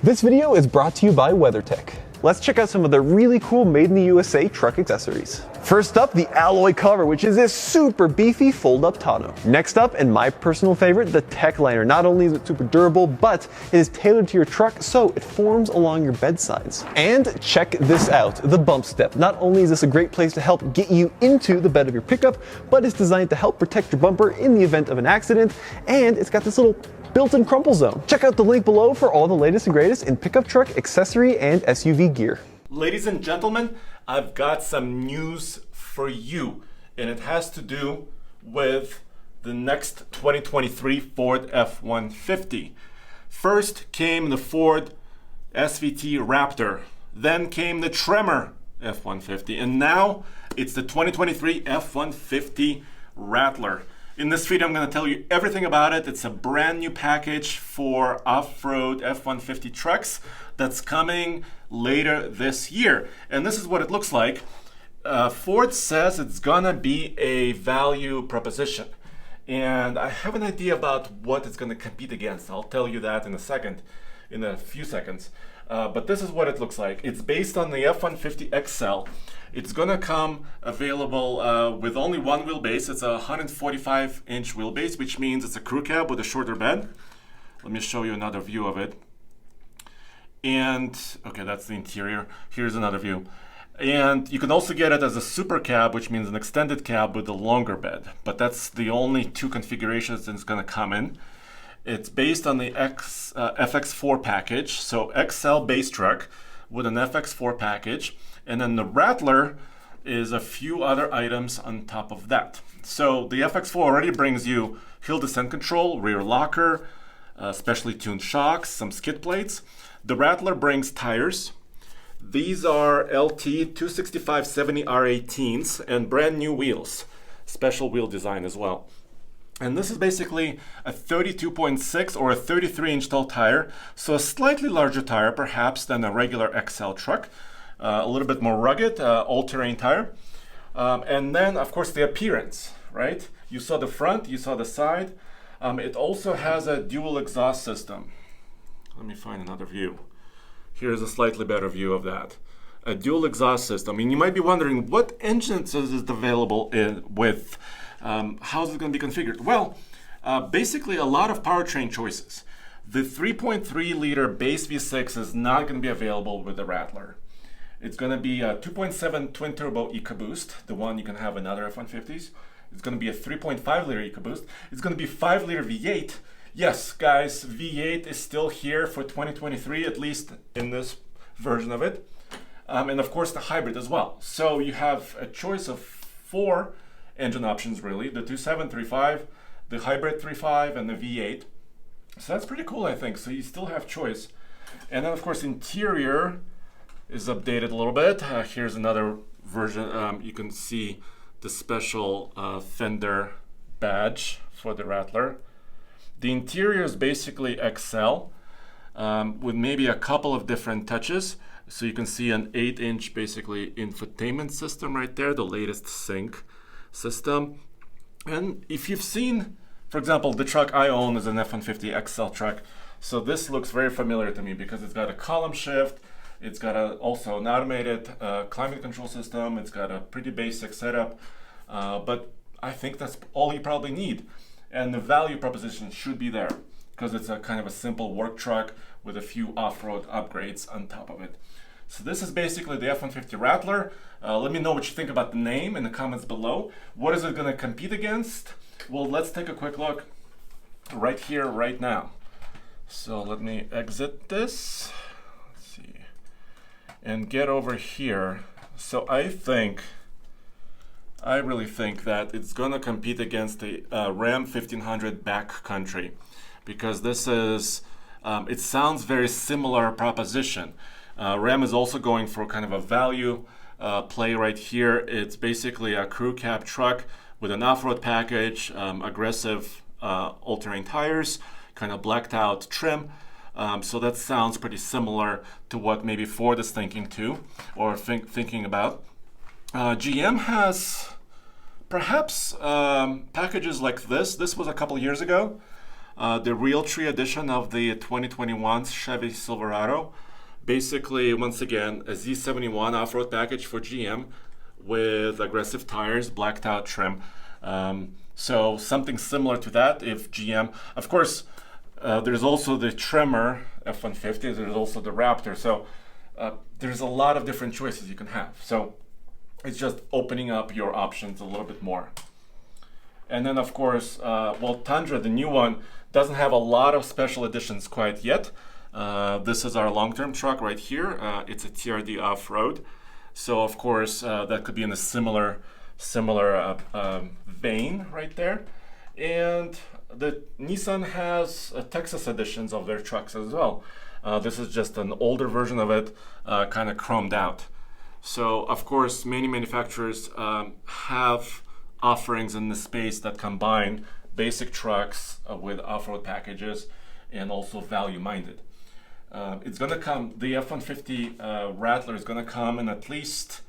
This video is brought to you by WeatherTech. Let's check out some of the really cool made in the USA truck accessories. First up, the alloy cover, which is this super beefy fold-up tonneau. Next up, and my personal favorite, the tech liner. Not only is it super durable, but it is tailored to your truck so it forms along your bedsides. And check this out, the bump step. Not only is this a great place to help get you into the bed of your pickup, but it's designed to help protect your bumper in the event of an accident, and it's got this little built-in crumple zone. Check out the link below for all the latest and greatest in pickup truck, accessory, and SUV gear. Ladies and gentlemen, I've got some news for you, and it has to do with the next 2023 Ford F-150. First came the Ford SVT Raptor, then came the Tremor F-150, and now it's the 2023 F-150 Rattler. In this video, I'm going to tell you everything about it. It's a brand new package for off-road F-150 trucks that's coming later this year. And this is what it looks like. Ford says it's going to be a value proposition. And I have an idea about what it's going to compete against. I'll tell you that in a few seconds. But this is what it looks like. It's based on the F-150 XL. It's going to come available with only one wheelbase. It's a 145-inch wheelbase, which means it's a crew cab with a shorter bed. Let me show you another view of it. And, okay, that's the interior. Here's another view. And you can also get it as a super cab, which means an extended cab with a longer bed. But that's the only two configurations that it's going to come in. It's based on the FX4 package, so XL base truck with an FX4 package. And then the Rattler is a few other items on top of that. So the FX4 already brings you hill descent control, rear locker, specially tuned shocks, some skid plates. The Rattler brings tires. These are LT 265/70 R18s and brand new wheels, special wheel design as well. And this is basically a 32.6 or a 33-inch tall tire, so a slightly larger tire perhaps than a regular XL truck. A little bit more rugged, all-terrain tire. And then, of course, the appearance, right? You saw the front, you saw the side. It also has a dual exhaust system. Let me find another view. Here's a slightly better view of that. A dual exhaust system. And you might be wondering, what engines is it available with? How is it going to be configured? Well, basically a lot of powertrain choices. The 3.3-liter base V6 is not going to be available with the Rattler. It's going to be a 2.7 twin-turbo EcoBoost, the one you can have in other F-150s. It's going to be a 3.5-liter EcoBoost. It's going to be 5-liter V8. Yes, guys, V8 is still here for 2023, at least in this version of it. And of course, the hybrid as well. So you have a choice of 4 engine options, really. The 2.7, 3.5, the hybrid 3.5, and the V8. So that's pretty cool, I think. So you still have choice. And then, of course, interior is updated a little bit. Here's another version. You can see the special fender badge for the Rattler. The interior is basically XL with maybe a couple of different touches. So you can see an 8-inch basically infotainment system right there, the latest sync system. And if you've seen, for example, the truck I own is an F-150 XL truck. So this looks very familiar to me because it's got a column shift. It's got also an automated climate control system. It's got a pretty basic setup, but I think that's all you probably need. And the value proposition should be there because it's a kind of a simple work truck with a few off-road upgrades on top of it. So this is basically the F-150 Rattler. Let me know what you think about the name in the comments below. What is it going to compete against? Well, let's take a quick look right here, right now. So let me exit this. And get over here. So I really think that it's going to compete against the Ram 1500 backcountry because this is, it sounds very similar proposition. Ram is also going for kind of a value play right here. It's basically a crew cab truck with an off-road package, aggressive all-terrain tires, kind of blacked out trim. So that sounds pretty similar to what maybe Ford is thinking too, or thinking about. GM has perhaps packages like this. This was a couple years ago. the Realtree edition of the 2021 Chevy Silverado. Basically, once again, a Z71 off-road package for GM with aggressive tires, blacked out trim. So something similar to that if GM, of course, there's also the Tremor F-150, there's also the Raptor. So there's a lot of different choices you can have. So it's just opening up your options a little bit more. And then of course, Tundra, the new one, doesn't have a lot of special editions quite yet. This is our long-term truck right here. It's a TRD off-road. So of course, that could be in a similar vein right there. And the Nissan has Texas editions of their trucks as well. This is just an older version of it, kind of chromed out. So of course, many manufacturers have offerings in the space that combine basic trucks with off-road packages and also value-minded. It's going to come, the F-150 Rattler is going to come in at least,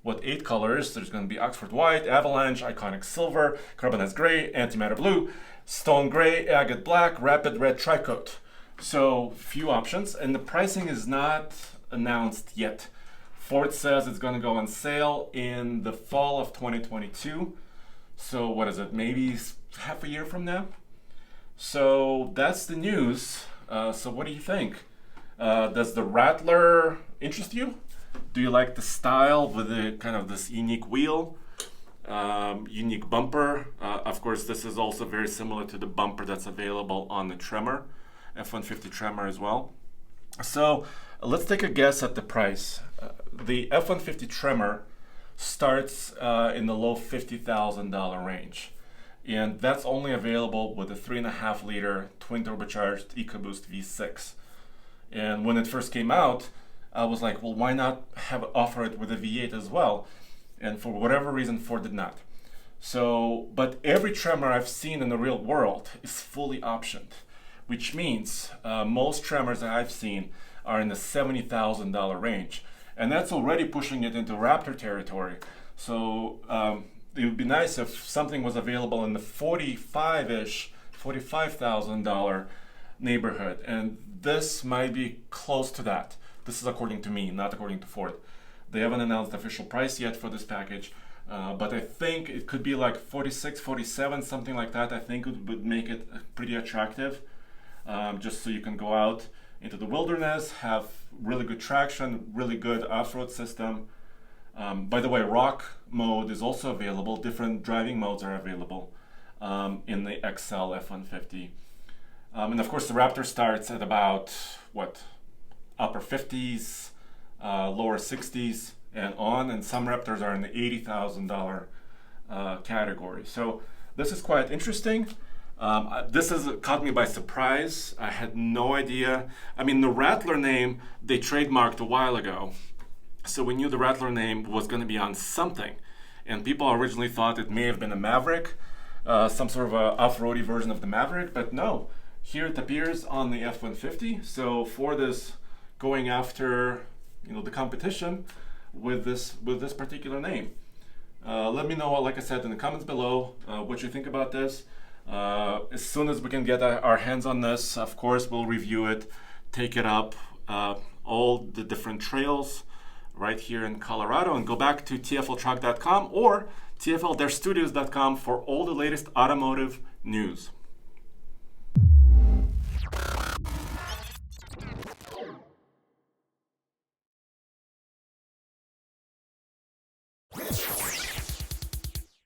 8 colors. There's going to be Oxford White, Avalanche, Iconic Silver, Carbonized Gray, Antimatter Blue, Stone Gray, Agate Black, Rapid Red Tricoat. So, few options, and the pricing is not announced yet. Ford says it's going to go on sale in the fall of 2022. So, what is it, maybe half a year from now? So, that's the news. So, what do you think? Does the Rattler interest you? Do you like the style with the kind of this unique wheel, unique bumper? Of course, this is also very similar to the bumper that's available on the Tremor, F-150 Tremor as well. So let's take a guess at the price. The F-150 Tremor starts in the low $50,000 range. And that's only available with a 3.5 liter twin turbocharged EcoBoost V6. And when it first came out, I was like, well, why not offer it with a V8 as well? And for whatever reason, Ford did not. So, but every Tremor I've seen in the real world is fully optioned, which means most Tremors that I've seen are in the $70,000 range. And that's already pushing it into Raptor territory. So it would be nice if something was available in the $45,000 neighborhood. And this might be close to that. This is according to me, not according to Ford. They haven't announced the official price yet for this package, but I think it could be like 46, 47, something like that. I think it would make it pretty attractive, just so you can go out into the wilderness, have really good traction, really good off-road system. By the way, rock mode is also available. Different driving modes are available in the XL F-150. And of course, the Raptor starts at about, upper 50s, lower 60s, and on. And some Raptors are in the $80,000 category. So this is quite interesting. This has caught me by surprise. I had no idea. I mean, the Rattler name, they trademarked a while ago. So we knew the Rattler name was going to be on something. And people originally thought it may have been a Maverick, some sort of a off-roady version of the Maverick, but no. Here it appears on the F-150. So Ford is going after, the competition with this particular name. Let me know, like I said, in the comments below, what you think about this. As soon as we can get our hands on this, of course, we'll review it, take it up all the different trails right here in Colorado, and go back to tfltruck.com or tflstudios.com for all the latest automotive news.